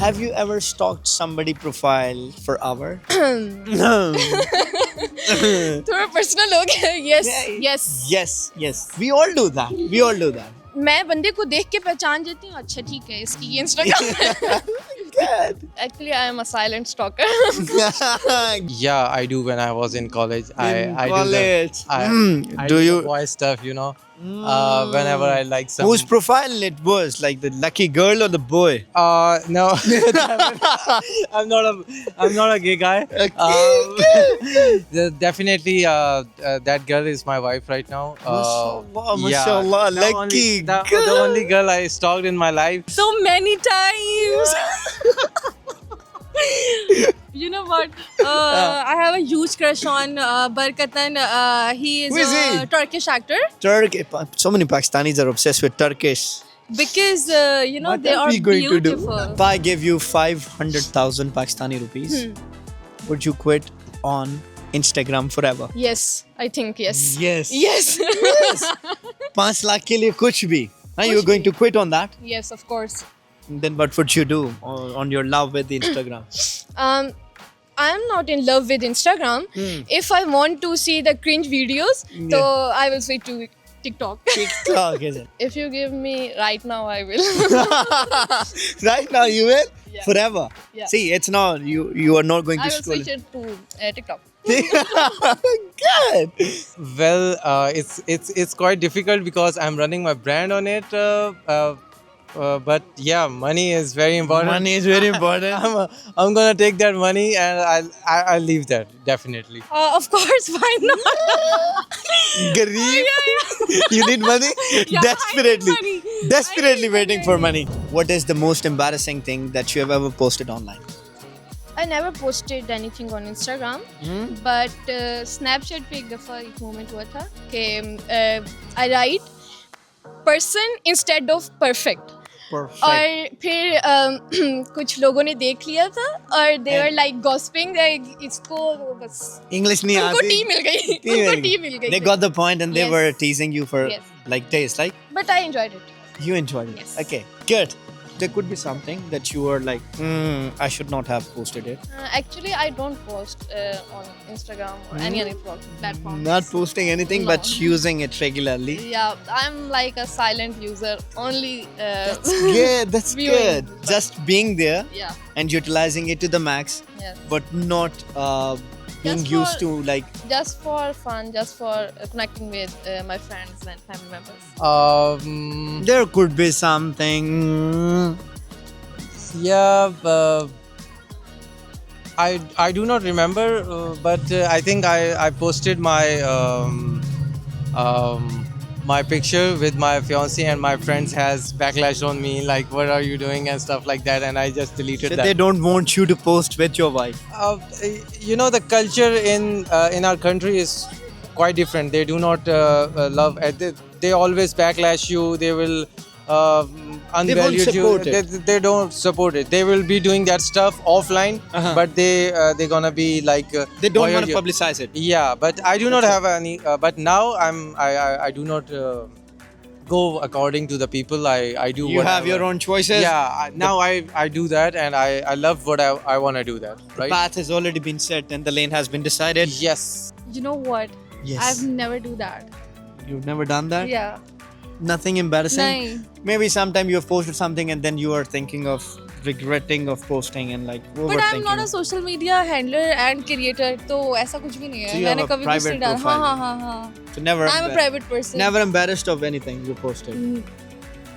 Have you ever stalked somebody profile for hour? थोड़ा personal हो गया. Yes, yes. Yes. We all do that. मैं बंदे को देख के पहचान जाती हूँ. अच्छा ठीक है, इसकी ये Instagram है. Good. Actually, I am a silent stalker. Yeah, I do when I was in college. I college. do I Do do you? the boy stuff, you know. Whenever I like some. Whose profile it was? Like the lucky girl or the boy? No, I'm not a gay guy. Definitely, that girl is my wife right now. Mashallah, the lucky the only girl I stalked in my life. So many times. You know what? I have a huge crush on Barkatan. He is Who is a he? Turkish actor. So many Pakistanis are obsessed with Turkish. Because What they are are we going to do? beautiful. If I give you 500,000 Pakistani rupees, would you quit on Instagram forever? Yes, I think yes. Yes. Yes. 5 lakh ke liye kuch bhi. You're going to quit on that? Yes, of course. Then what would you do on your love with Instagram? I'm not in love with Instagram. If I want to see the cringe videos, so I will switch to TikTok. TikTok, is it? If you give me right now, I will. Right now you will? Yeah. Forever? Yeah. See, it's not, you are not going I to will scroll. switch it to TikTok. Good. Well, it's quite difficult because I'm running my brand on it. But yeah, money is very important. Money is very important. I'm gonna take that money and I'll leave that definitely. Of course, why not? Garib. You need money? Yeah, Desperately. I need money. Desperately I need waiting for money. What is the most embarrassing thing that you have ever posted online? I never posted anything on Instagram, but Snapchat पे एक दफ़ा एक moment हुआ था कि I write person instead of perfect. Perfect. और फिर कुछ लोगों ने देख लिया था और they were like gossiping इसको बस English नहीं उनको आती. टी मिल गई. उनको टी मिल गई. They got the point and they Yes. were teasing you for Yes. like days, like But I enjoyed it. you enjoyed it. Yes. Okay, good. There could be something that you were like, I should not have posted it. Actually, I don't post on Instagram or any other platform. Not posting anything, but No. using it regularly. Yeah, I'm like a silent user. Only. Yeah, that's Viewing. good. Just being there Yeah. and utilizing it to the max, Yes. but not being Just used for- to like. Just for fun, just for connecting with my friends and family members. There could be something. Yeah, I do not remember, but I think I posted my picture with my fiancée and my friends has backlashed on me like what are you doing and stuff like that, and I just deleted So that. they don't want you to post with your wife. You know, the culture in our country is quite different. They do not love. They always backlash you. They will unvalue you. support it. They don't support it. They will be doing that stuff offline, but they're gonna be like They don't why are want to you- publicize it. Yeah, but I do not have any. But now I do not go according to the people. I do. You have your whatever. own choices. Yeah, now I do that, and I love what I want to do that. The Right? path has already been set and the lane has been decided. Yes. You know what? Yes. I've never do that. You've never done that? Yeah. Nothing embarrassing? Nahin. Maybe sometime you have posted something and then you are thinking of regretting of posting and like But I'm overthinking. not a social media handler and creator. तो ऐसा कुछ भी नहीं है. So you मैंने have a कभी कुछ private नहीं डाला. profile. हाँ. So never I'm a private person. never embarrassed of anything you posted.